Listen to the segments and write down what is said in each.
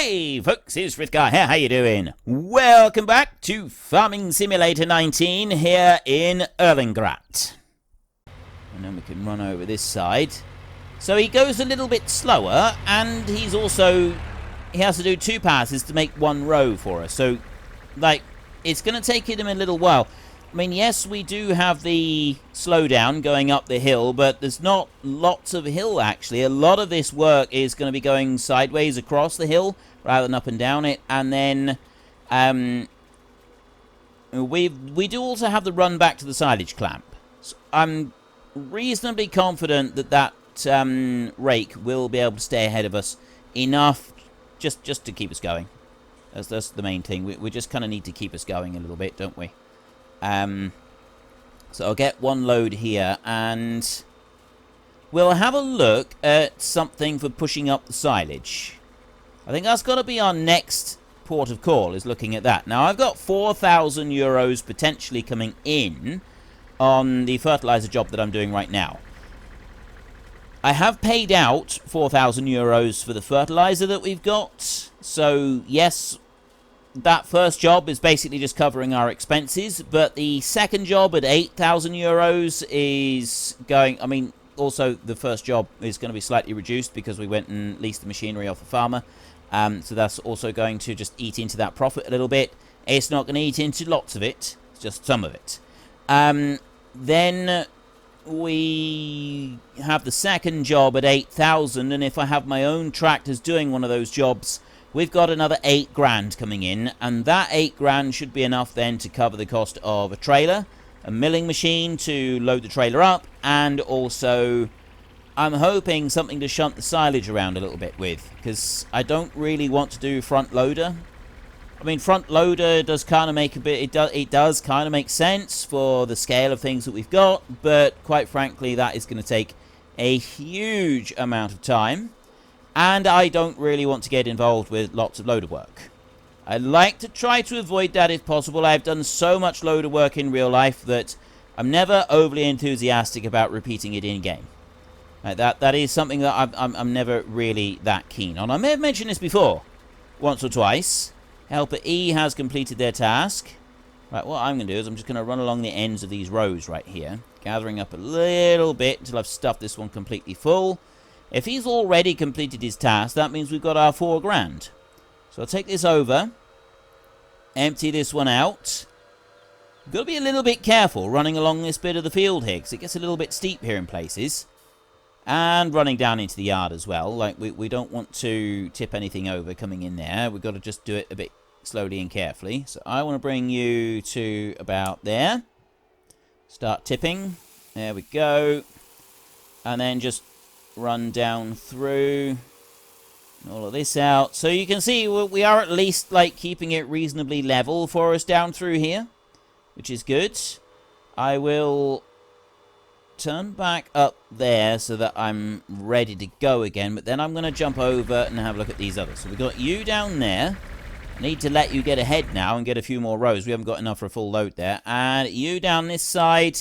Hey folks, it's Frithgar here, how you doing? Welcome back to Farming Simulator 19 here in Erlengrat. And then we can run over this side. So he goes a little bit slower, and he has to do 2 passes to make 1 row for us. So, like, it's going to take him a little while. I mean, yes, we do have the slowdown going up the hill, but there's not lots of hill, actually. A lot of this work is going to be going sideways across the hill rather than up and down it. And then we do also have the run back to the silage clamp. So I'm reasonably confident that rake will be able to stay ahead of us enough just to keep us going. That's the main thing. We just kind of need to keep us going a little bit, don't we? So I'll get 1 load here, and we'll have a look at something for pushing up the silage. I think that's got to be our next port of call, is looking at that. Now, I've got 4,000 euros potentially coming in on the fertilizer job that I'm doing right now. I have paid out 4,000 euros for the fertilizer that we've got. So, yes, that first job is basically just covering our expenses, but the second job at 8,000 euros is going... I mean, also the first job is going to be slightly reduced because we went and leased the machinery off the farmer. So that's also going to just eat into that profit a little bit. It's not going to eat into lots of it, it's just some of it. Then we have the second job at 8,000, and if I have my own tractors doing one of those jobs, we've got another 8 grand coming in, and that 8 grand should be enough then to cover the cost of a trailer, a milling machine to load the trailer up, and also I'm hoping something to shunt the silage around a little bit with, because I don't really want to do front loader. I mean, front loader does kind of make a bit, it does kind of make sense for the scale of things that we've got, but quite frankly that is going to take a huge amount of time. And I don't really want to get involved with lots of loader work. I like to try to avoid that if possible. I've done so much loader work in real life that I'm never overly enthusiastic about repeating it in-game. That is something that I'm never really that keen on. I may have mentioned this before, once or twice. Helper E has completed their task. Right, what I'm going to do is I'm just going to run along the ends of these rows right here, gathering up a little bit until I've stuffed this one completely full. If he's already completed his task, that means we've got our 4 grand. So I'll take this over, empty this one out. Got to be a little bit careful running along this bit of the field here, because it gets a little bit steep here in places. And running down into the yard as well. Like, we don't want to tip anything over coming in there. We've got to just do it a bit slowly and carefully. So I want to bring you to about there. Start tipping. There we go. And then just run down through all of this out. So you can see we are at least like keeping it reasonably level for us down through here, which is good. I will turn back up there so that I'm ready to go again, but then I'm going to jump over and have a look at these others. So we've got you down there. Need to let you get ahead now and get a few more rows. We haven't got enough for a full load there. And you down this side.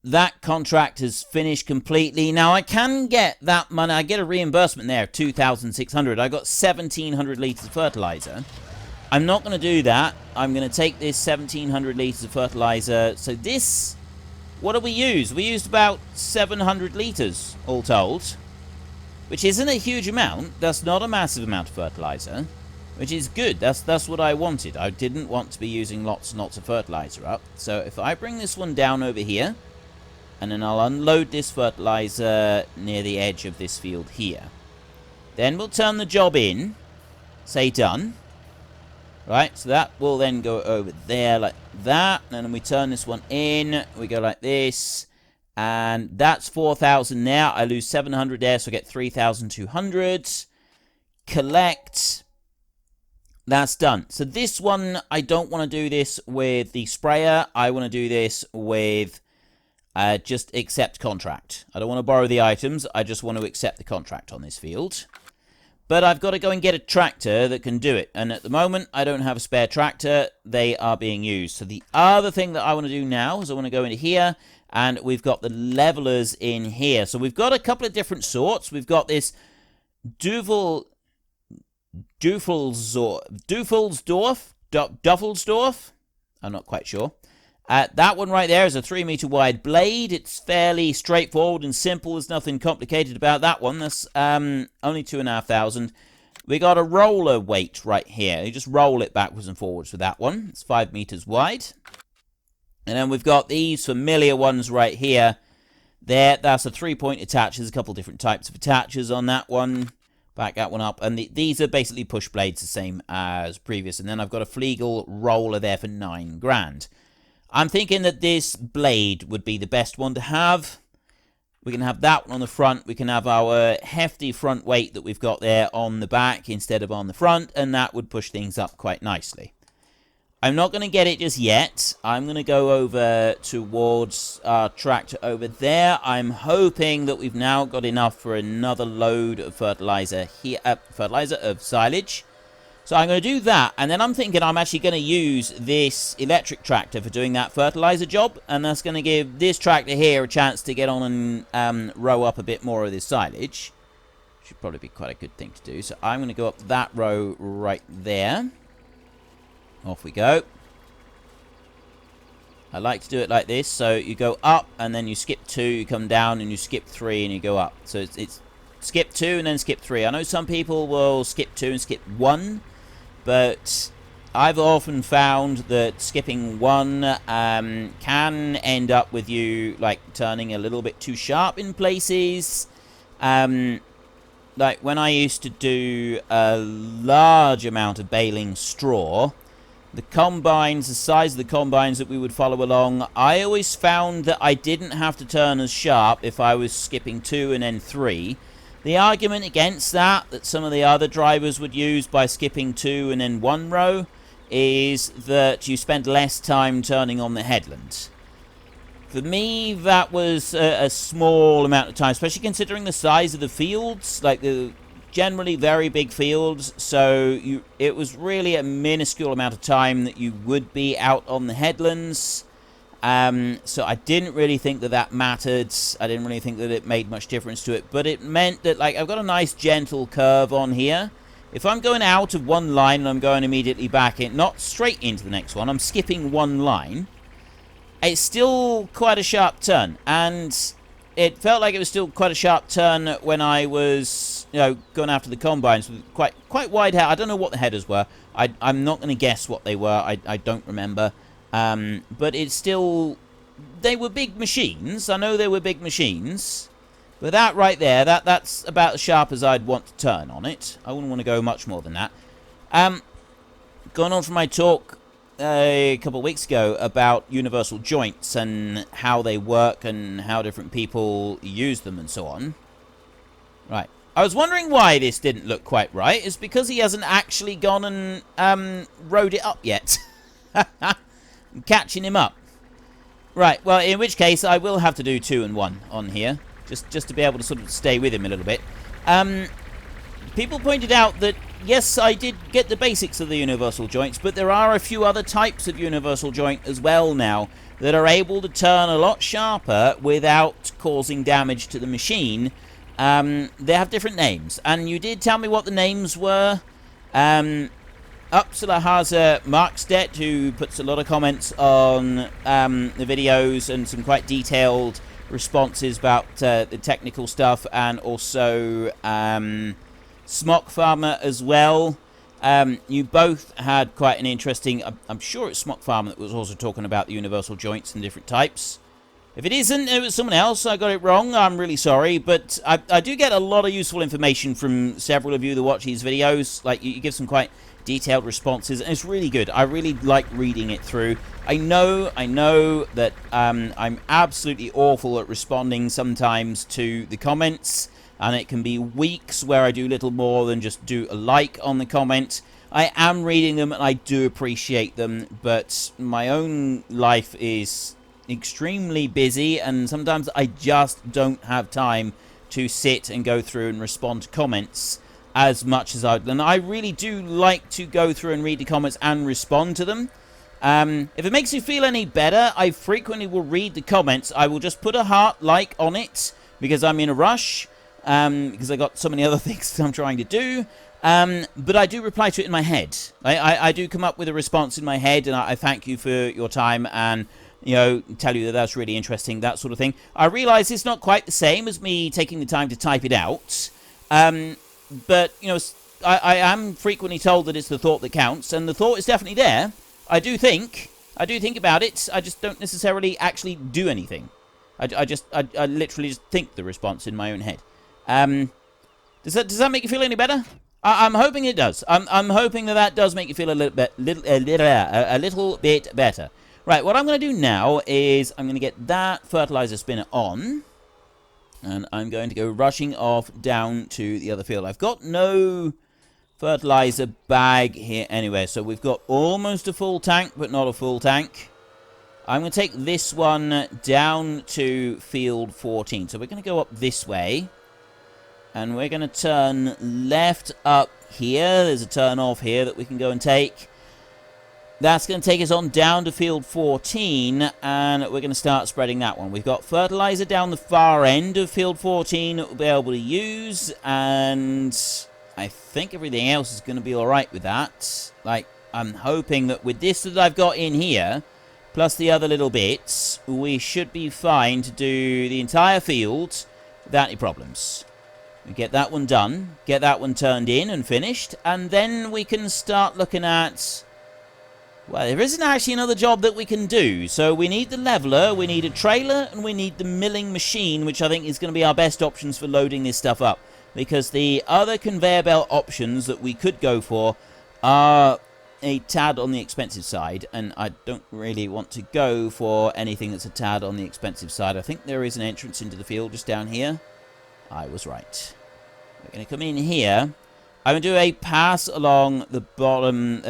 That contract has finished completely. Now, I can get that money. I get a reimbursement there of 2,600. I got 1,700 litres of fertilizer. I'm not going to do that. I'm going to take this 1,700 litres of fertilizer. So this, what do we use? We used about 700 litres, all told. Which isn't a huge amount. That's not a massive amount of fertilizer. Which is good. That's what I wanted. I didn't want to be using lots and lots of fertilizer up. So if I bring this one down over here, and then I'll unload this fertilizer near the edge of this field here. Then we'll turn the job in. Say done. Right, so that will then go over there like that. And then we turn this one in. We go like this. And that's 4,000 there. I lose 700 there, so I get 3,200. Collect. That's done. So this one, I don't want to do this with the sprayer. I want to do this with... just accept contract. I don't want to borrow the items. I just want to accept the contract on this field. But I've got to go and get a tractor that can do it. And at the moment, I don't have a spare tractor. They are being used. So the other thing that I want to do now is I want to go into here. And we've got the levelers in here. So we've got a couple of different sorts. We've got this Duvel Duffelsdorf. I'm not quite sure. That one right there is a 3-meter wide blade. It's fairly straightforward and simple. There's nothing complicated about that one. That's only 2,500. We got a roller weight right here. You just roll it backwards and forwards with that one. It's 5 meters wide. And then we've got these familiar ones right here. That's a 3-point attach. There's a couple different types of attachers on that one. Back that one up. And these are basically push blades, the same as previous. And then I've got a Flegel roller there for 9 grand. I'm thinking that this blade would be the best one to have. We can have that one on the front. We can have our hefty front weight that we've got there on the back instead of on the front. And that would push things up quite nicely. I'm not going to get it just yet. I'm going to go over towards our tractor over there. I'm hoping that we've now got enough for another load of fertilizer here. Of silage. So I'm going to do that, and then I'm thinking I'm actually going to use this electric tractor for doing that fertilizer job, and that's going to give this tractor here a chance to get on and row up a bit more of this silage. Should probably be quite a good thing to do. So I'm going to go up that row right there. Off we go. I like to do it like this, so you go up, and then you skip 2, you come down, and you skip 3, and you go up. So it's skip 2 and then skip 3. I know some people will skip 2 and skip 1. But I've often found that skipping 1 can end up with you, like, turning a little bit too sharp in places. Like, when I used to do a large amount of baling straw, the combines, the size of the combines that we would follow along, I always found that I didn't have to turn as sharp if I was skipping 2 and then 3. The argument against that some of the other drivers would use by skipping 2 and then 1 row is that you spend less time turning on the headland. For me, that was a small amount of time, especially considering the size of the fields, like the generally very big fields. So it was really a minuscule amount of time that you would be out on the headlands. So I didn't really think that mattered. I didn't really think that it made much difference to it. But it meant that, like, I've got a nice gentle curve on here. If I'm going out of one line and I'm going immediately back in, not straight into the next one, I'm skipping one line, it's still quite a sharp turn. And it felt like it was still quite a sharp turn when I was, going after the combines with quite wide head. I don't know what the headers were. I'm not going to guess what they were. I don't remember. But it's still, they were big machines. I know they were big machines. But that right there, that's about as sharp as I'd want to turn on it. I wouldn't want to go much more than that. Going on from my talk a couple of weeks ago about universal joints and how they work and how different people use them and so on. Right. I was wondering why this didn't look quite right. It's because he hasn't actually gone and rode it up yet. Catching him up. Right, well, in which case I will have to do 2 and 1 on here, just to be able to sort of stay with him a little bit. People pointed out that, yes, I did get the basics of the universal joints, but there are a few other types of universal joint as well now that are able to turn a lot sharper without causing damage to the machine. They have different names, and you did tell me what the names were. Uppsala has Markstedt, who puts a lot of comments on the videos and some quite detailed responses about the technical stuff, and also Smock Farmer as well. You both had quite an interesting, I'm sure it's Smock Farmer that was also talking about the universal joints and different types. If it isn't, it was someone else, I got it wrong, I'm really sorry, but I do get a lot of useful information from several of you that watch these videos. Like, you give some quite detailed responses, and it's really good. I really like reading it through. I know that I'm absolutely awful at responding sometimes to the comments, and it can be weeks where I do little more than just do a like on the comment. I am reading them, and I do appreciate them, but my own life is extremely busy, and sometimes I just don't have time to sit and go through and respond to comments as much as I'd. And I really do like to go through and read the comments and respond to them. If it makes you feel any better, I frequently will read the comments. I will just put a heart like on it because I'm in a rush, because I got so many other things that I'm trying to do. But I do reply to it in my head. I do come up with a response in my head, and I thank you for your time and, you know, tell you that that's really interesting, that sort of thing. I realise it's not quite the same as me taking the time to type it out. But, you know, I am frequently told that it's the thought that counts, and the thought is definitely there. I do think about it. I just don't necessarily actually do anything. I literally just think the response in my own head. Does that make you feel any better? I'm hoping it does. I'm hoping that does make you feel a little bit better. Right, what I'm going to do now is I'm going to get that fertilizer spinner on, and I'm going to go rushing off down to the other field. I've got no fertilizer bag here anywhere, so we've got almost a full tank, but not a full tank. I'm going to take this one down to field 14. So we're going to go up this way, and we're going to turn left up here. There's a turn off here that we can go and take. That's going to take us on down to field 14, and we're going to start spreading that one. We've got fertilizer down the far end of field 14 that we'll be able to use, and I think everything else is going to be alright with that. Like, I'm hoping that with this that I've got in here, plus the other little bits, we should be fine to do the entire field without any problems. We get that one done, get that one turned in and finished, and then we can start looking at... Well, there isn't actually another job that we can do. So we need the leveler, we need a trailer, and we need the milling machine, which I think is going to be our best options for loading this stuff up. Because the other conveyor belt options that we could go for are a tad on the expensive side, and I don't really want to go for anything that's a tad on the expensive side. I think there is an entrance into the field just down here. I was right. We're going to come in here. I'm going to do a pass along the bottom,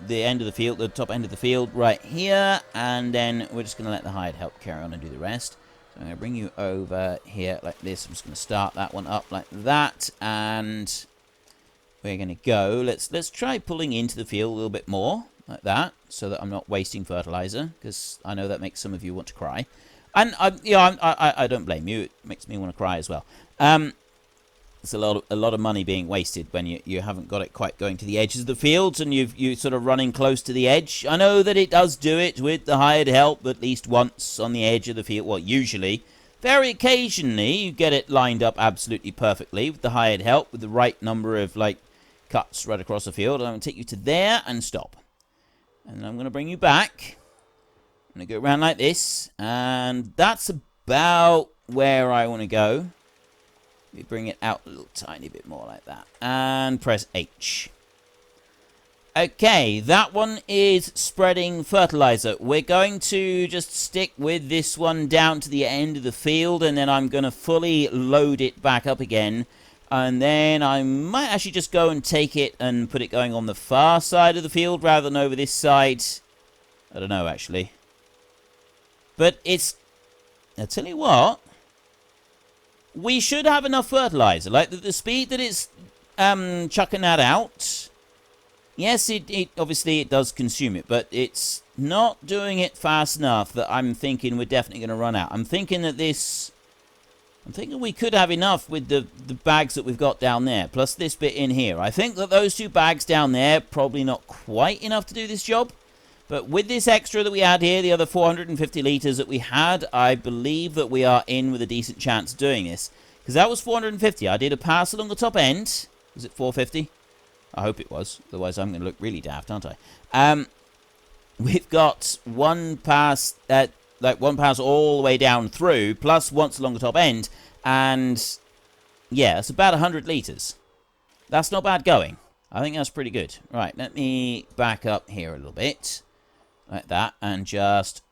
the end of the field, the top end of the field right here, and then we're just going to let the hired help carry on and do the rest. So I'm going to bring you over here like this. I'm just going to start that one up like that, and we're going to go. Let's try pulling into the field a little bit more like that, so that I'm not wasting fertilizer, because I know that makes some of you want to cry, and I don't blame you. It makes me want to cry as well. It's a lot of money being wasted when you haven't got it quite going to the edges of the fields, and you're sort of running close to the edge. I know that it does do it with the hired help at least once on the edge of the field. Well, usually. Very occasionally, you get it lined up absolutely perfectly with the hired help, with the right number of, like, cuts right across the field. I'm going to take you to there and stop. And I'm going to bring you back. I'm going to go around like this, and that's about where I want to go. We bring it out a little tiny bit more like that. And press H. Okay, that one is spreading fertilizer. We're going to just stick with this one down to the end of the field, and then I'm going to fully load it back up again. And then I might actually just go and take it and put it going on the far side of the field rather than over this side. I don't know, actually. But it's... I'll tell you what. We should have enough fertilizer. Like, the speed that it's chucking that out... Yes, it obviously it does consume it, but it's not doing it fast enough that I'm thinking we're definitely going to run out. I'm thinking we could have enough with the bags that we've got down there, plus this bit in here. I think that those two bags down there probably not quite enough to do this job. But with this extra that we add here, the other 450 litres that we had, I believe that we are in with a decent chance of doing this. Because that was 450. I did a pass along the top end. Was it 450? I hope it was. Otherwise, I'm going to look really daft, aren't I? We've got one pass, one pass all the way down through, plus once along the top end. And, yeah, it's about 100 litres. That's not bad going. I think that's pretty good. Right, let me back up here a little bit. Like that, and just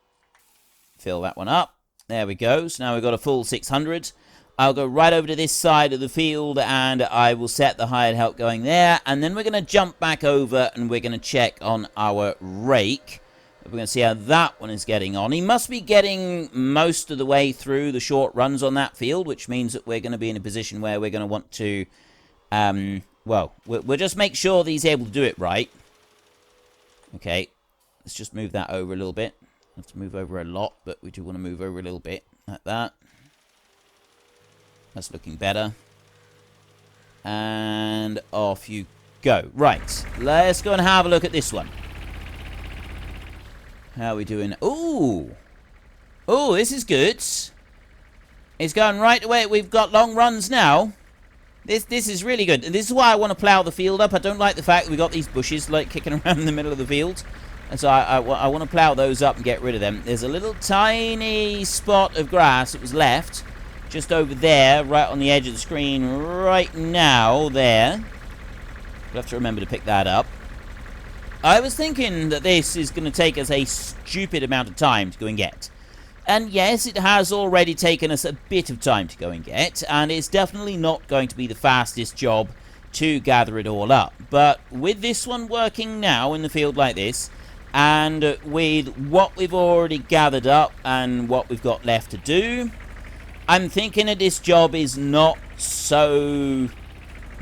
fill that one up. There we go. So now we've got a full 600. I'll go right over to this side of the field, and I will set the hired help going there. And then we're going to jump back over, and we're going to check on our rake. We're going to see how that one is getting on. He must be getting most of the way through the short runs on that field, which means that we're going to be in a position where we're going to want to... well, we'll just make sure that he's able to do it right. Okay. Let's just move that over a little bit. Have to move over a lot, but we do want to move over a little bit. Like that. That's looking better. And off you go. Right, let's go and have a look at this one. How are we doing? Ooh. Oh, this is good. It's going right away. We've got long runs now. This is really good. This is why I want to plow the field up. I don't like the fact that we got these bushes like kicking around in the middle of the field. And so I want to plow those up and get rid of them. There's a little tiny spot of grass that was left just over there, right on the edge of the screen right now, there. We'll have to remember to pick that up. I was thinking that this is going to take us a stupid amount of time to go and get. And yes, it has already taken us a bit of time to go and get, and it's definitely not going to be the fastest job to gather it all up. But with this one working now in the field like this, and with what we've already gathered up and what we've got left to do, I'm thinking that this job is not so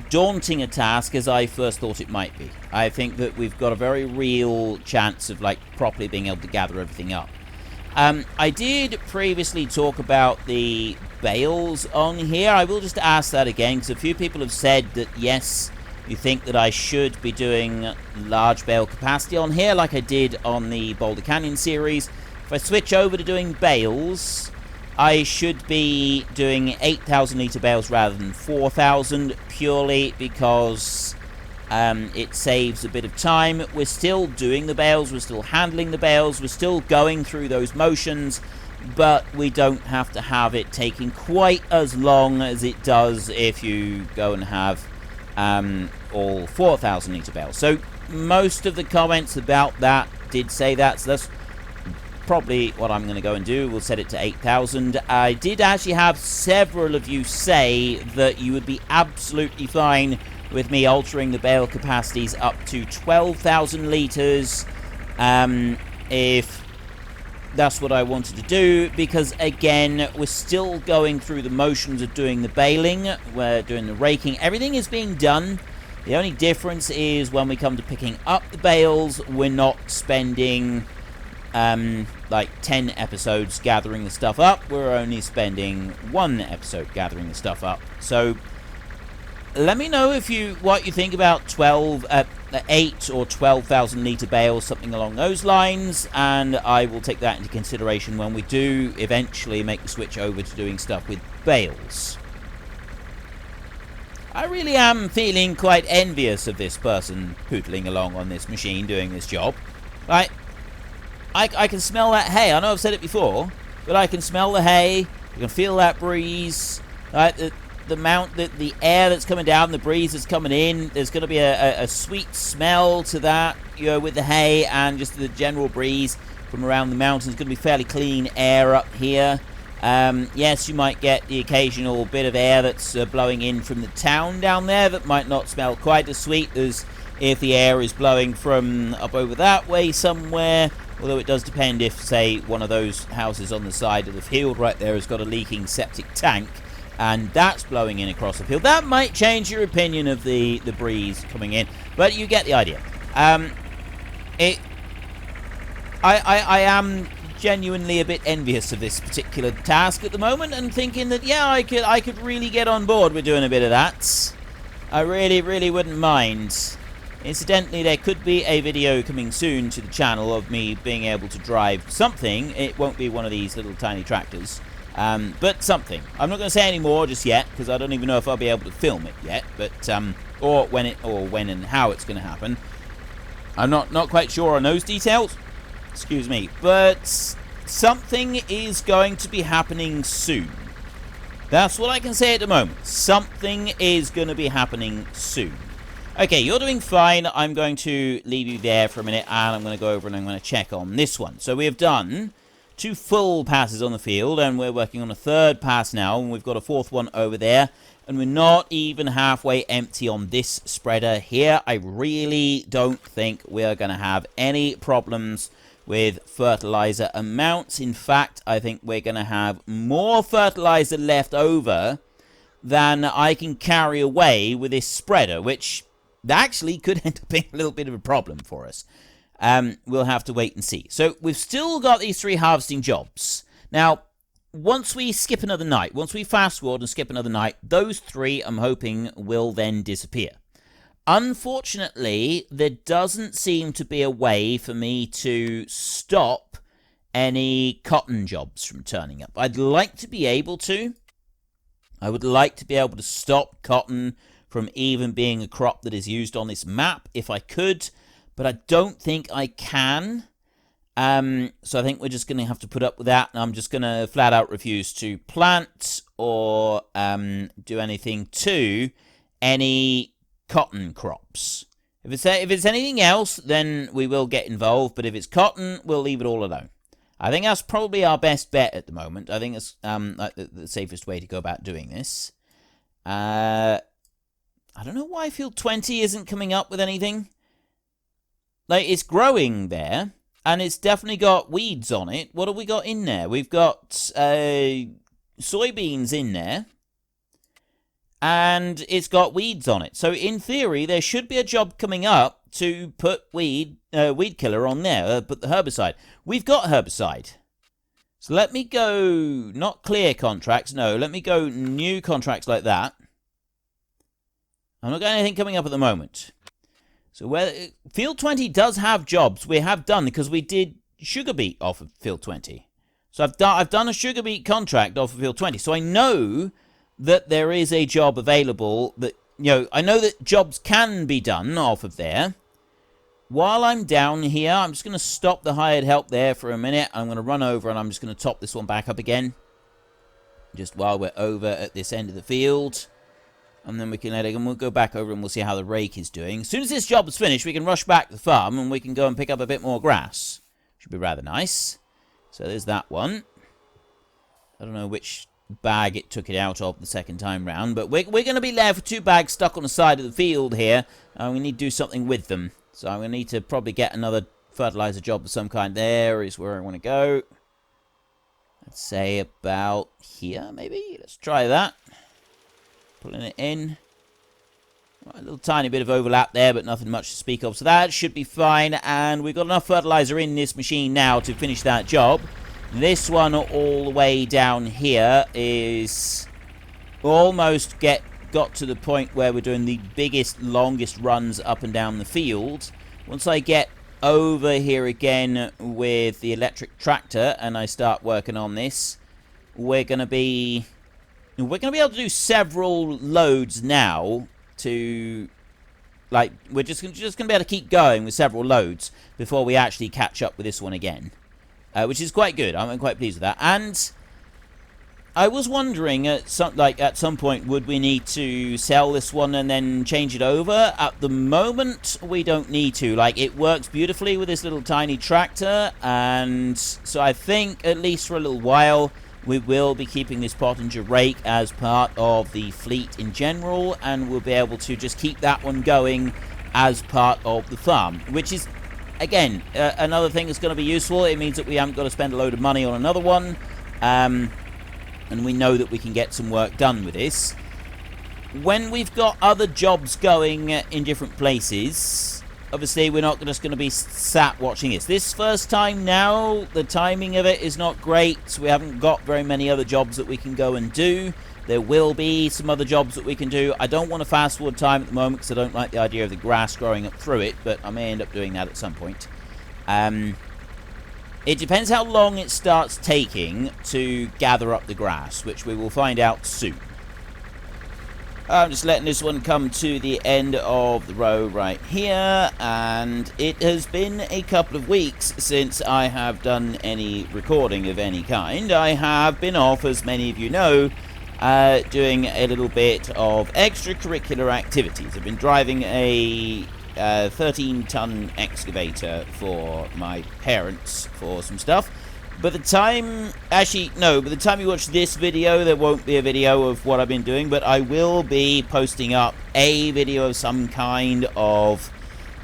daunting a task as I first thought it might be. I think that we've got a very real chance of like properly being able to gather everything up. I did previously talk about the bales on here. I will just ask that again, because a few people have said that yes, you think that I should be doing large bale capacity on here like I did on the Boulder Canyon series. If I switch over to doing bales, I should be doing 8,000 litre bales rather than 4,000, purely because it saves a bit of time. We're still doing the bales, we're still handling the bales, we're still going through those motions, but we don't have to have it taking quite as long as it does if you go and have all 4,000 litre bales. So most of the comments about that did say that, so that's probably what I'm going to go and do. We'll set it to 8,000. I did actually have several of you say that you would be absolutely fine with me altering the bale capacities up to 12,000 litres if that's what I wanted to do, because again, we're still going through the motions of doing the baling, we're doing the raking, everything is being done. The only difference is when we come to picking up the bales, we're not spending like 10 episodes gathering the stuff up, we're only spending 1 episode gathering the stuff up. So let me know what you think about 8 or 12,000 litre bales, something along those lines, and I will take that into consideration when we do eventually make the switch over to doing stuff with bales. I really am feeling quite envious of this person pootling along on this machine doing this job. Right? I can smell that hay. I know I've said it before, but I can smell the hay. I can feel that breeze. Right? The air that's coming down, the breeze that's coming in, there's going to be a sweet smell to that, you know, with the hay and just the general breeze from around the mountains. It's going to be fairly clean air up here. Yes, you might get the occasional bit of air that's blowing in from the town down there that might not smell quite as sweet as if the air is blowing from up over that way somewhere, although it does depend if, say, one of those houses on the side of the field right there has got a leaking septic tank and that's blowing in across the field. That might change your opinion of the breeze coming in, but you get the idea. I am genuinely a bit envious of this particular task at the moment and thinking that, yeah, I could really get on board with doing a bit of that. I really wouldn't mind. Incidentally, there could be a video coming soon to the channel of me being able to drive something. It won't be one of these little tiny tractors. But something. I'm not going to say any more just yet, because I don't even know if I'll be able to film it yet, but or when and how it's going to happen. I'm not quite sure on those details. Excuse me, but something is going to be happening soon. That's what I can say at the moment. Something is going to be happening soon. Okay, you're doing fine. I'm going to leave you there for a minute, and I'm going to go over and I'm going to check on this one. So we have done 2 full passes on the field, and we're working on a 3rd pass now, and we've got a 4th one over there, and we're not even halfway empty on this spreader here. I really don't think we're going to have any problems with fertilizer amounts. In fact, I think we're going to have more fertilizer left over than I can carry away with this spreader, which actually could end up being a little bit of a problem for us. We'll have to wait and see. So we've still got these 3 harvesting jobs. Now, once we skip another night, once we fast forward and skip another night, those 3, I'm hoping, will then disappear. Unfortunately, there doesn't seem to be a way for me to stop any cotton jobs from turning up. I'd like to be able to. I would like to be able to stop cotton from even being a crop that is used on this map if I could, but I don't think I can. So I think we're just going to have to put up with that, and I'm just going to flat out refuse to plant or do anything to any cotton crops. If it's anything else, then we will get involved, but if it's cotton, we'll leave it all alone. I think that's probably our best bet at the moment. I think it's the safest way to go about doing this. I don't know why field 20 isn't coming up with anything. Like, it's growing there, and it's definitely got weeds on it. What have we got in there? We've got soybeans in there, and it's got weeds on it. So in theory, there should be a job coming up to put weed killer on there, put the herbicide. We've got herbicide. So let me go, not clear contracts, no, let me go new contracts like that. I'm not got anything coming up at the moment. So where field 20 does have jobs, we have done, because we did sugar beet off of field 20. So I've done a sugar beet contract off of field 20. So I know that there is a job available that, I know that jobs can be done off of there. While I'm down here, I'm just going to stop the hired help there for a minute. I'm going to run over and I'm just going to top this one back up again. Just while we're over at this end of the field. And then we can let it, and we'll go back over and we'll see how the rake is doing. As soon as this job is finished, we can rush back to the farm and we can go and pick up a bit more grass. Should be rather nice. So there's that one. I don't know which bag it took it out of the second time round, but we're going to be left with 2 bags stuck on the side of the field here. We need to do something with them. So I'm going to need to probably get another fertilizer job of some kind. There is where I want to go. Let's say about here, maybe. Let's try that. Pulling it in. Right, a little tiny bit of overlap there, but nothing much to speak of. So that should be fine. And we've got enough fertilizer in this machine now to finish that job. This one all the way down here is almost got to the point where we're doing the biggest, longest runs up and down the field. Once I get over here again with the electric tractor and I start working on this, we're going to be able to do several loads now to, like, we're just going to be able to keep going with several loads before we actually catch up with this one again. Which is quite good. I'm quite pleased with that. And I was wondering at some point, would we need to sell this one and then change it over? At the moment, we don't need to. Like, it works beautifully with this little tiny tractor, and so I think, at least for a little while, we will be keeping this Pottinger rake as part of the fleet in general, and we'll be able to just keep that one going as part of the farm, which is, again, another thing that's going to be useful. It means that we haven't got to spend a load of money on another one, and we know that we can get some work done with this. When we've got other jobs going in different places, obviously we're not just going to be sat watching this. This first time now, the timing of it is not great. We haven't got very many other jobs that we can go and do. There will be some other jobs that we can do. I don't want to fast forward time at the moment because I don't like the idea of the grass growing up through it, but I may end up doing that at some point. It depends how long it starts taking to gather up the grass, which we will find out soon. I'm just letting this one come to the end of the row right here, and it has been a couple of weeks since I have done any recording of any kind. I have been off, as many of you know, doing a little bit of extracurricular activities. I've been driving a 13-ton excavator for my parents for some stuff. By the time you watch this video, there won't be a video of what I've been doing, but I will be posting up a video of some kind of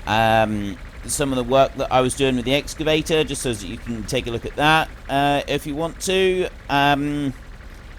some of the work that I was doing with the excavator, just so that you can take a look at that if you want to.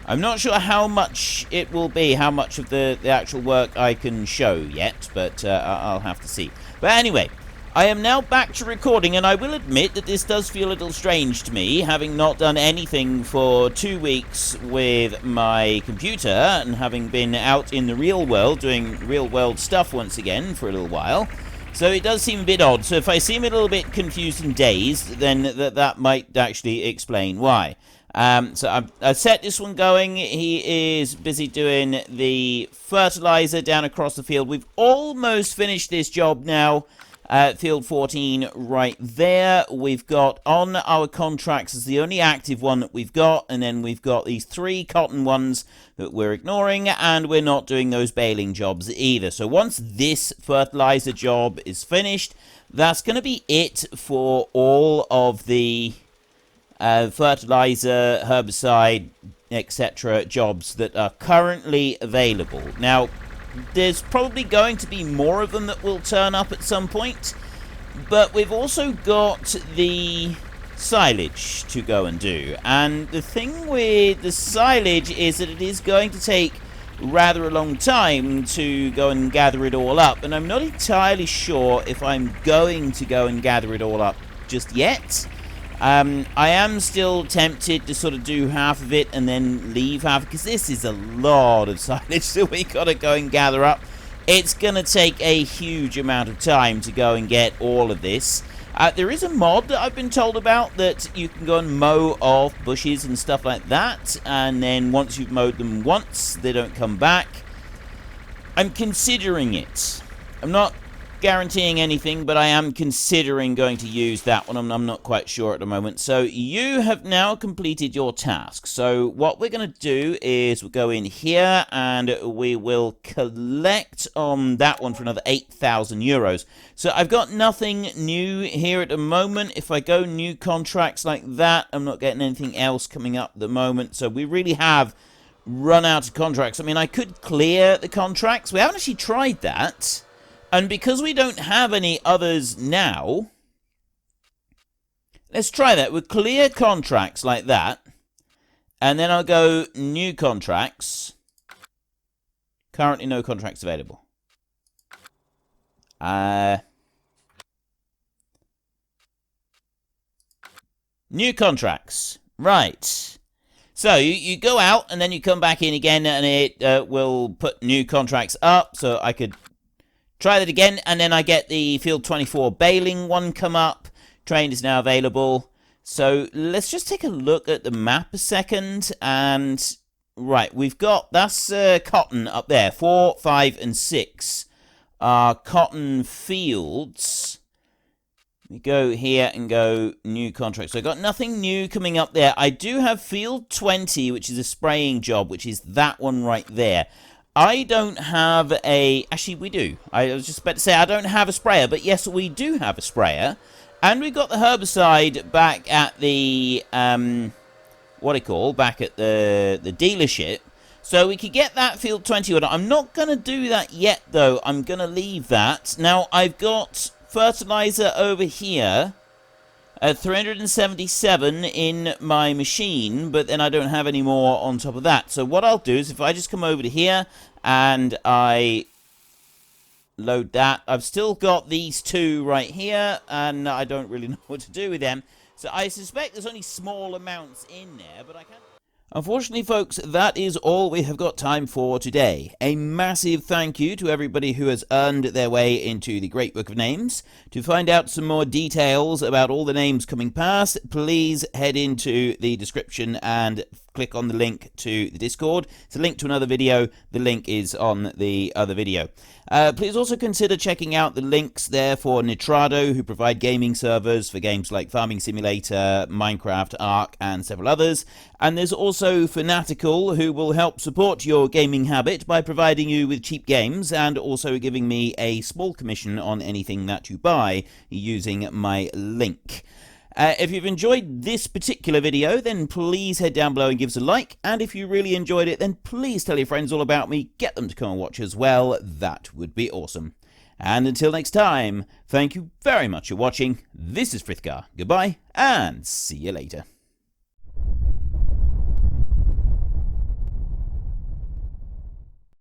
I'm not sure how much it will be, how much of the actual work I can show yet, but I'll have to see. But anyway, I am now back to recording, and I will admit that this does feel a little strange to me, having not done anything for 2 weeks with my computer, and having been out in the real world, doing real world stuff once again for a little while. So it does seem a bit odd. So if I seem a little bit confused and dazed, then that might actually explain why. So I've set this one going. He is busy doing the fertilizer down across the field. We've almost finished this job now. Field 14 right there. We've got on our contracts as the only active one that we've got, and then we've got these 3 cotton ones that we're ignoring, and we're not doing those baling jobs either. So once this fertilizer job is finished, that's going to be it for all of the fertilizer, herbicide, etc. jobs that are currently available. Now, there's probably going to be more of them that will turn up at some point, but we've also got the silage to go and do. And the thing with the silage is that it is going to take rather a long time to go and gather it all up, and I'm not entirely sure if I'm going to go and gather it all up just yet. I am still tempted to sort of do half of it and then leave half, because this is a lot of silage that we gotta go and gather up. It's gonna take a huge amount of time to go and get all of this. There is a mod that I've been told about that you can go and mow off bushes and stuff like that, and then once you've mowed them once, they don't come back. I'm considering it. I'm not guaranteeing anything, but I am considering going to use that one. I'm not quite sure at the moment. So you have now completed your task. So what we're going to do is we'll go in here and we will collect on that one for another 8,000 euros. So I've got nothing new here at the moment. If I go new contracts like that, I'm not getting anything else coming up at the moment. So we really have run out of contracts. I mean, I could clear the contracts. We haven't actually tried that. And because we don't have any others now, let's try that. We'll clear contracts like that. And then I'll go new contracts. Currently no contracts available. New contracts. Right. So you go out and then you come back in again, and it will put new contracts up. So I could try that again, and then I get the Field 24 baling one come up. Train is now available. So let's just take a look at the map a second. And right, we've got, that's cotton up there. 4, 5, and 6 are cotton fields. We go here and go new contract. So I got nothing new coming up there. I do have Field 20, which is a spraying job, which is that one right there. I don't have a... Actually, we do. I was just about to say I don't have a sprayer, but yes, we do have a sprayer. And we've got the herbicide back at the... back at the dealership. So we could get that Field 20 order. I'm not going to do that yet, though. I'm going to leave that. Now, I've got fertilizer over here at 377 in my machine, but then I don't have any more on top of that. So what I'll do is if I just come over to here and I load that, I've still got these 2 right here, and I don't really know what to do with them. So I suspect there's only small amounts in there, but I can't... Unfortunately, folks, that is all we have got time for today. A massive thank you to everybody who has earned their way into the Great Book of Names. To find out some more details about all the names coming past, please head into the description and click on the link to the Discord. It's a link to another video. The link is on the other video. Please also consider checking out the links there for Nitrado, who provide gaming servers for games like Farming Simulator, Minecraft, Ark, and several others. And there's also Fanatical, who will help support your gaming habit by providing you with cheap games and also giving me a small commission on anything that you buy using my link. If you've enjoyed this particular video, then please head down below and give us a like. And if you really enjoyed it, then please tell your friends all about me. Get them to come and watch as well. That would be awesome. And until next time, thank you very much for watching. This is Frithgar. Goodbye, and see you later.